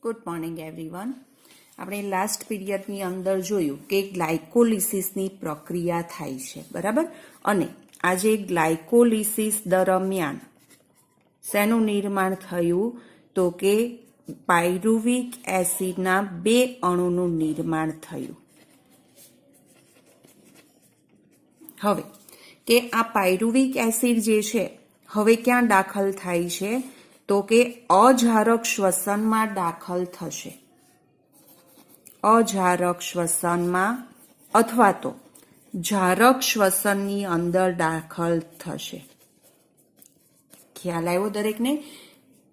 Good morning everyone. આપણે last પીરિયડની અંદર જોયું કે ગ્લાયકોલિસિસની પ્રક્રિયા થાય છે, બરાબર. અને આજે ગ્લાયકોલિસિસ દરમિયાન શેનું નિર્માણ થયું તો કે પાયરુવિક એસિડના 2 અણુનું નિર્માણ થયું. હવે કે આ પાયરુવિક એસિડ જે છે હવે ક્યાં દાખલ થાય છે તો કે અજારક શ્વસનમાં દાખલ થશે. અજારક શ્વસનમાં અથવા તો જારક શ્વસનની અંદર દાખલ થશે. ખ્યાલ આવ્યો દરેકને?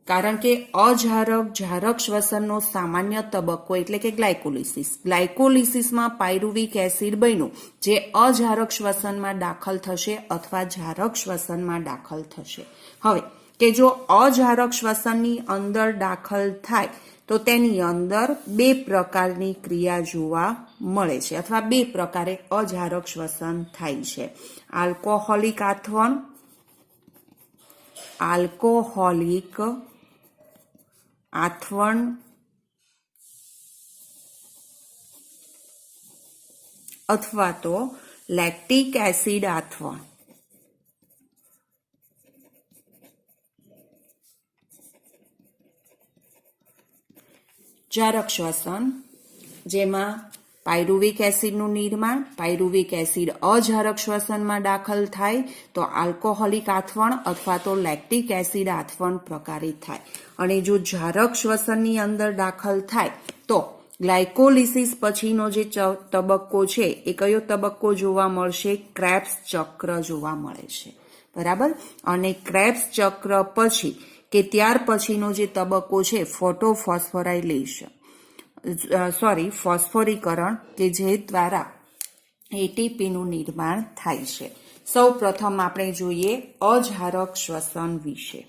કારણ કે અજારક જારક શ્વસનનો સામાન્ય તબક્કો એટલે કે ગ્લાયકોલિસિસ. ગ્લાયકોલિસિસમાં પાયરુવિક એસિડ બન્યું જે અજારક શ્વસનમાં દાખલ થશે અથવા જારક શ્વસનમાં દાખલ થશે. હવે કે જો અજારક શ્વસનની અંદર દાખલ થાય તો તેની અંદર 2 પ્રકારની ક્રિયા જોવા મળે છે અથવા 2 પ્રકારે અજારક શ્વસન થાય છે. આલ્કોહોલિક આથવણ, આલ્કોહોલિક આથવણ અથવા તો લેક્ટિક એસિડ આથવણ. જારક શ્વસન જેમાં પાયરુવિક એસિડનું નિર્માણ, પાયરુવિક એસિડ અજારક શ્વસનમાં દાખલ થાય તો આલ્કોહોલિક આથવણ અથવા તો લેક્ટિક એસિડ આથવણ પ્રકારે થાય. અને જો જારક શ્વસનની અંદર દાખલ થાય તો ગ્લાયકોલિસિસ પછીનો જે તબક્કો છે એ કયો તબક્કો જોવા મળશે? ક્રેબ્સ ચક્ર જોવા મળે છે, બરાબર. અને ક્રેબ્સ ચક્ર પછી કે ત્યાર પછીનો જે તબક્કો છે ફોસ્ફોરીકરણ કે જે દ્વારા એટીપીનું નિર્માણ થાય છે. સૌ પ્રથમ આપણે જોઈએ અજારક શ્વસન વિશે.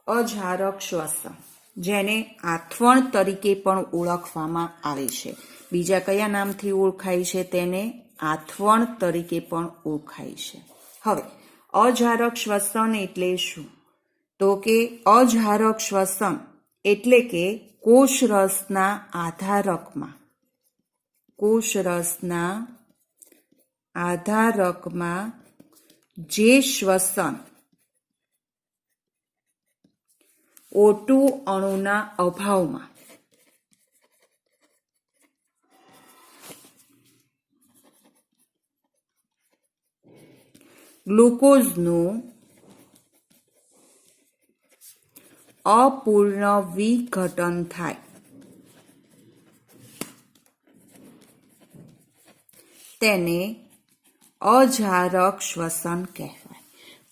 અજારક શ્વસન જેને આથવણ તરીકે પણ ઓળખવામાં આવે છે. બીજા કયા નામથી ઓળખાય છે? તેને આથવણ તરીકે પણ ઓળખાય છે. હવે અજારક શ્વસન એટલે શું? તો કે અજારક શ્વસન એટલે કે કોષરસના આધારકમાં જે શ્વસન O2 અણુના અભાવમાં ગ્લુકોઝનું અપૂર્ણ વિઘટન થાય તેને અજારક શ્વસન કહેવાય.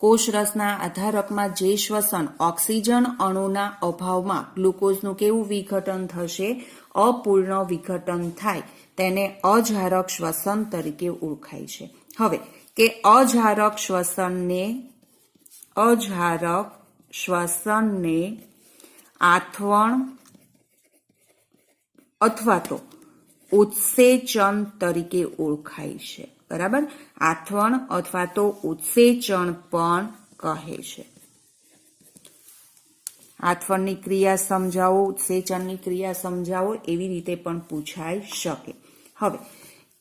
કોષરસના આધારકમાં જે શ્વસન ઓક્સિજન અણુના અભાવમાં ગ્લુકોઝનું કેવું વિઘટન થશે? અપૂર્ણ વિઘટન થાય તેને અજારક શ્વસન તરીકે ઓળખાય છે. હવે કે અજારક શ્વસનને આથવણ અથવા તો ઉત્સેચન તરીકે ઓળખાય છે, બરાબર. આથવણ અથવા તો ઉત્સેચન પણ કહે છે. આથવણની ક્રિયા સમજાવો, ઉત્સેચનની ક્રિયા સમજાવો, એવી રીતે પણ પૂછાઈ શકે. હવે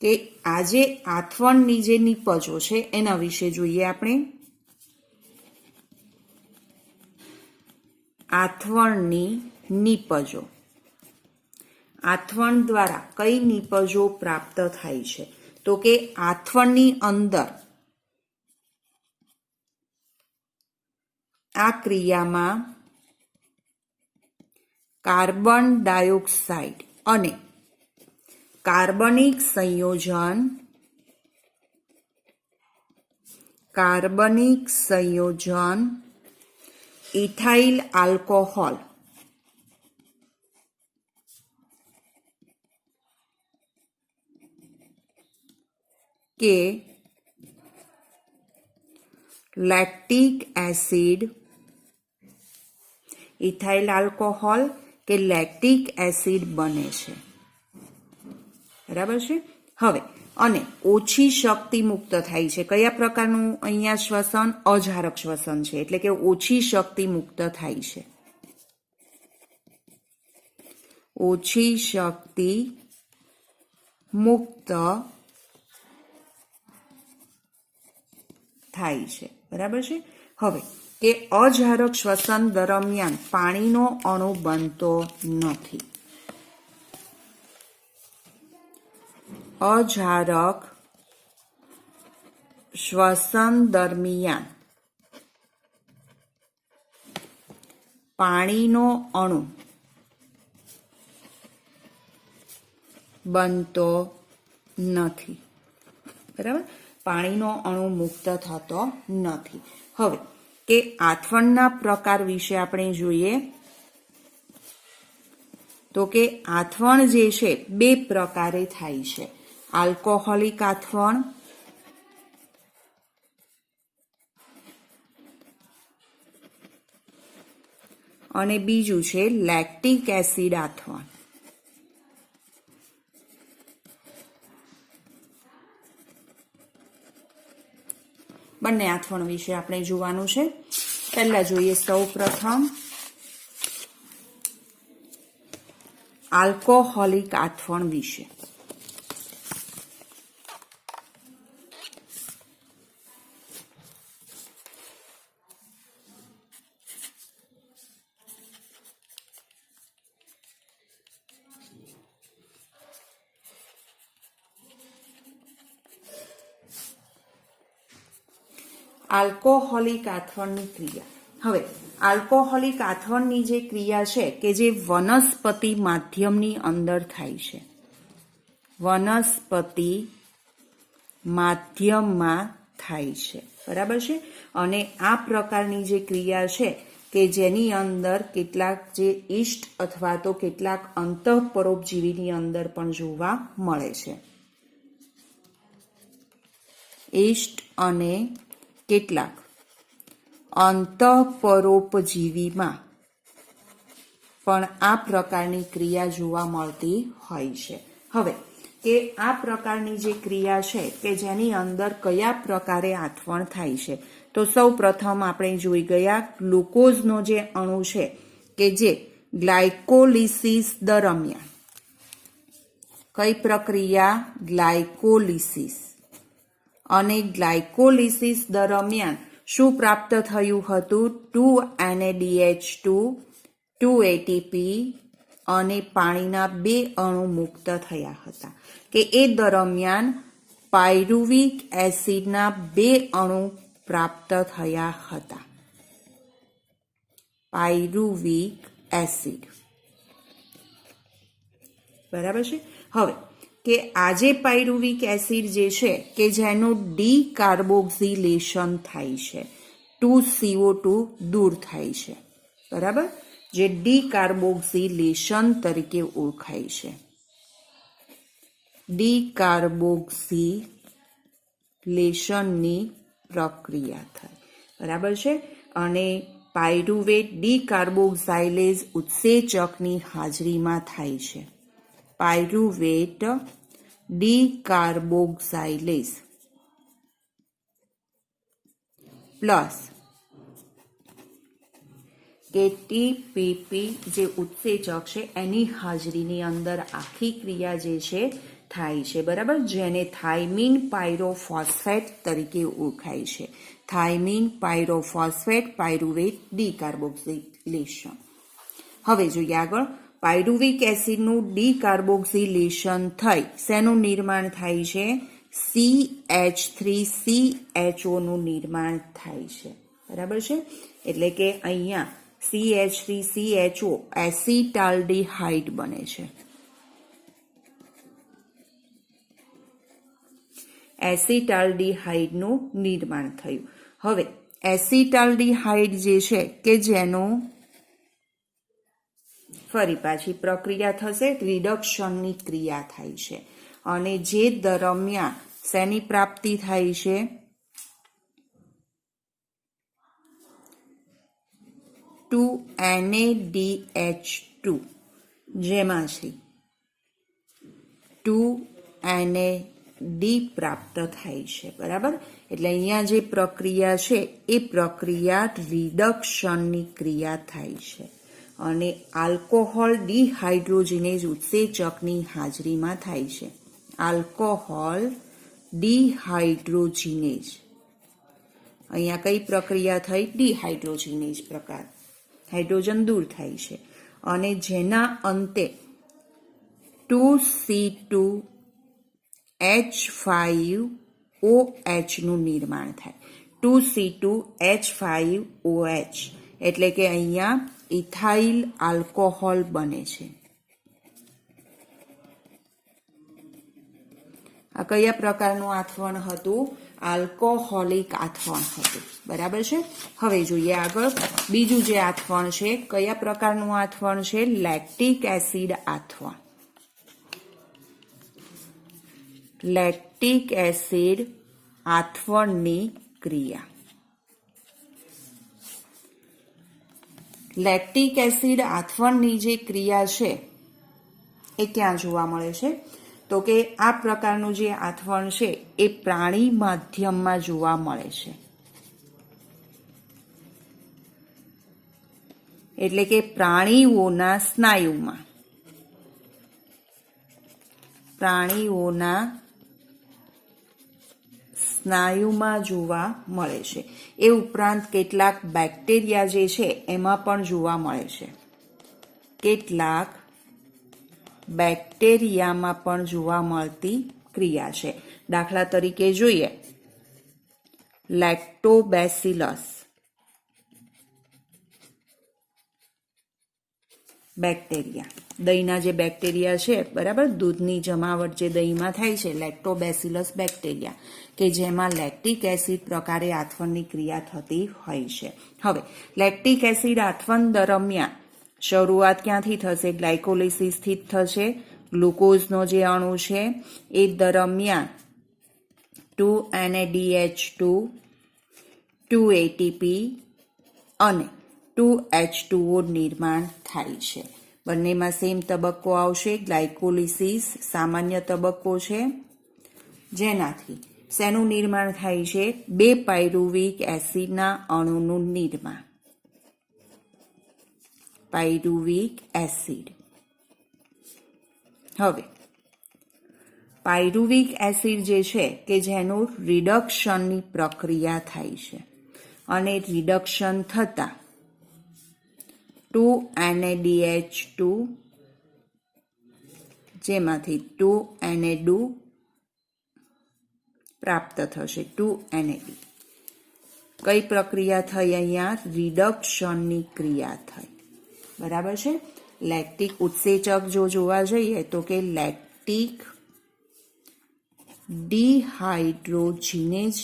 કે આજે આથવણની જે નિપજો છે એના વિશે જોઈએ આપણે. આથવણની નિપજો. આથવણ દ્વારા કઈ નિપજો પ્રાપ્ત થાય છે? તો કે આથવણની અંદર આ ક્રિયામાં કાર્બન ડાયોક્સાઇડ અને કાર્બનિક સંયોજન ઇથાઇલ આલ્કોહોલ કે લેક્ટિક એસિડ, ઇથાઇલ આલ્કોહોલ કે લેક્ટિક એસિડ બને છે, બરાબર છે. હવે અને ઓછી શક્તિ મુક્ત થાય છે. કયા પ્રકારનું અહીંયા શ્વસન? અજારક શ્વસન છે, એટલે કે ઓછી શક્તિ મુક્ત થાય છે. ઓછી શક્તિ મુક્ત થાય છે. બરાબર છે. હવે કે અજારક શ્વસન દરમિયાન પાણીનો અણુ બનતો નથી. અજારક શ્વસન દરમિયાન પાણીનો અણુ બનતો નથી. બરાબર, પાણીનો અણુ મુક્ત થતો નથી. હવે કે આથવણના પ્રકાર વિશે આપણે જોઈએ તો કે આથવણ જે છે બે પ્રકારે થાય છે. આલ્કોહોલિક આથવણ અને બીજું છે લેક્ટિક એસિડ આથવણ. બંને આથવણ વિશે આપણે જોવાનું છે. પહેલા જોઈએ સૌ પ્રથમ આલ્કોહોલિક આથવણ વિશે. આલ્કોહોલિક આથવણની ક્રિયા. હવે આલ્કોહોલિક આથવણની જે ક્રિયા છે કે જે વનસ્પતિ માધ્યમની અંદર થાય છે. વનસ્પતિ માધ્યમમાં થાય છે. બરાબર છે. અને આ પ્રકારની જે ક્રિયા છે કે જેની અંદર કેટલાક જે ઈસ્ટ અથવા તો કેટલાક અંતઃપરોપજીવીની અંદર પણ જોવા મળે છે. ઈસ્ટ અને કેટલાક અંતઃપરોપજીવીમાં પણ આ પ્રકારની ક્રિયા જોવા મળતી હોય છે. હવે કે આ પ્રકારની જે ક્રિયા છે કે જેની અંદર કયા પ્રકારે આથવણ થાય છે, તો સૌ પ્રથમ આપણે જોઈ ગયા ગ્લુકોઝનો જે અણુ છે કે જે ગ્લાયકોલિસિસ દરમિયાન કઈ પ્રક્રિયા? ગ્લાયકોલિસિસ. અને ગ્લાયકોલિસિસ દરમિયાન શું પ્રાપ્ત થયું હતું? 2NADH2, 2 ATP અને પાણીના 2 અણુ મુક્ત થયા હતા. કે એ દરમિયાન પાયરુવિક એસિડના 2 અણુ પ્રાપ્ત થયા હતા. Pyruvic acid. બરાબર છે. હવે કે આજે પાયરુવિક એસિડ જે છે કે જેનું ડીકાર્બોક્સિલેશન થાય છે, 2CO2 દૂર થાય છે. બરાબર, જે ડીકાર્બોક્સિલેશન તરીકે ઓળખાય છે. ડીકાર્બોક્સિલેશનની પ્રક્રિયા થાય. બરાબર છે. અને પાયરુવેટ ડીકાર્બોક્સાઇલેઝ ઉત્સેચકની હાજરીમાં થાય છે. પાયરુવેટ ડીકાર્બોક્સાઇલેઝ પ્લસ કે ટીપીપી જે ઉત્સેચક છે એની હાજરીની અંદર આખી ક્રિયા જે છે થાય છે. બરાબર, જેને થાઇમીન પાયરોફોસ્ફેટ તરીકે ઓળખાય છે. Thiamine pyrophosphate pyruvate ડીકાર્બોક્સિલેશન. હવે જોઈએ આગળ. પાયરુવિક એસિડનું ડીકાર્બોક્સિલેશન થઈ શેનું નિર્માણ થાય છે? CH3CHO નું નિર્માણ થાય છે. બરાબર છે. એટલે કે અહીંયા CH3CHO એસિટાલ્ડીહાઇડ બને છે. એસિટાલ્ડીહાઇડનું નિર્માણ થયું. હવે એસિટાલ્ડીહાઇડ જે છે કે જેનું ફરી પાછી પ્રક્રિયા થશે, રિડક્શનની ક્રિયા થાય છે. અને જે દરમિયાન શેની પ્રાપ્તિ થાય છે? 2NADH2 જેમાંથી 2NADH ડી પ્રાપ્ત થાય છે, બરાબર. એટલે અહીંયા જે પ્રક્રિયા છે એ પ્રક્રિયા રિડક્શનની ક્રિયા થાય છે અને આલ્કોહોલ ડિહાઇડ્રોજિનેઝ ઉત્સેચકની હાજરીમાં થાય છે. આલ્કોહોલ ડિહાઇડ્રોજિનેઝ, અહીંયા કઈ પ્રક્રિયા થઈ? ડિહાઇડ્રોજિનેઝ પ્રકાર, હાઇડ્રોજન દૂર થાય છે અને જેના અંતે 2C2H5OH નું નિર્માણ થાય. 2C2H5OH એટલે કે અહીંયા ઇથાઇલ આલ્કોહોલ બને છે. આ કયા પ્રકારનું આથવણ હતું? આલ્કોહોલિક આથવણ હતું, બરાબર છે. હવે જોઈએ આગળ બીજું જે આથવણ છે, કયા પ્રકારનું આથવણ છે? લેક્ટિક એસિડ આથવણ. લેક્ટિક એસિડ આથવણની ક્રિયા. લેક્ટિક એસિડ આથવણની જે ક્રિયા છે એ ક્યાં જોવા મળે છે? તો કે આ પ્રકારનું જે આથવણ છે એ પ્રાણી માધ્યમમાં જોવા મળે છે. એટલે કે પ્રાણીઓના સ્નાયુમાં. પ્રાણીઓના સ્નાયુમાં જોવા મળે છે. એ ઉપરાંત કેટલાક બેક્ટેરિયા જે છે એમાં પણ જોવા મળે છે. કેટલાક બેક્ટેરિયામાં પણ જોવા મળતી ક્રિયા છે. દાખલા તરીકે જોઈએ લેક્ટોબેસિલસ બેક્ટેરિયા, દહીંના જે બેક્ટેરિયા છે, બરાબર, દૂધની જમાવટ જે દહીંમાં થાય છે, લેક્ટોબેસિલસ બેક્ટેરિયા, કે જેમાં લેક્ટિક એસિડ પ્રકારે આથવણની ક્રિયા થતી હોય છે. હવે લેક્ટિક એસિડ આથવણ દરમિયાન શરૂઆત ક્યાંથી થશે? ગ્લાયકોલિસિસથી જ થશે. ગ્લુકોઝનો જે અણુ છે એ દરમિયાન 2NADH2, 2ATP અને 2H2O નિર્માણ થાય છે. બંનેમાં સેમ તબક્કો આવશે. ગ્લાયકોલિસિસ સામાન્ય તબક્કો છે, જેનાથી શેનું નિર્માણ થાય છે? 2 પાયરુવિક એસિડના અણુનું નિર્માણ. Pyruvic acid. હવે પાયરુવિક એસિડ જે છે કે જેનું રિડક્શનની પ્રક્રિયા થાય છે અને રિડક્શન થતા 2NADH2 જેમાંથી 2NAD પ્રાપ્ત થશે. 2NAD કઈ પ્રક્રિયા થઈ? અહીંયા રિડક્શનની ક્રિયા થઈ, બરાબર છે. લેક્ટિક ઉત્સેચક જો જોવા જઈએ તો કે લેક્ટિક ડિહાઇડ્રોજિનેઝ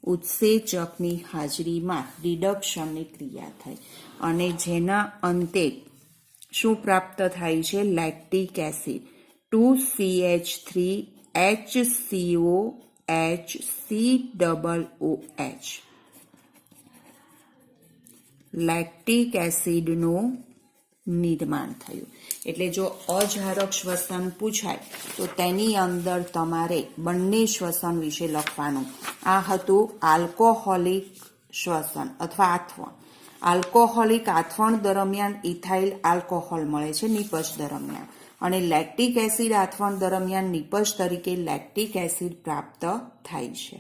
ઉત્સેચકની હાજરીમાં રિડક્શનની ક્રિયા થઈ અને જેના અંતે શું પ્રાપ્ત થાય છે? Lactic acid 2CH3HCOHCOOH. લેક્ટિક એસિડનું નિર્માણ થયું. એટલે જો અજારક શ્વસન પૂછાય તો તેની અંદર તમારે બંને શ્વસન વિશે લખવાનું. આ હતું આલ્કોહોલિક શ્વસન અથવા આથવણ. આલ્કોહોલિક આથવણ દરમિયાન ઇથાઇલ આલ્કોહોલ મળે છે નિપજ દરમિયાન, અને લેક્ટિક એસિડ આથવણ દરમિયાન નિપજ તરીકે લેક્ટિક એસિડ પ્રાપ્ત થાય છે.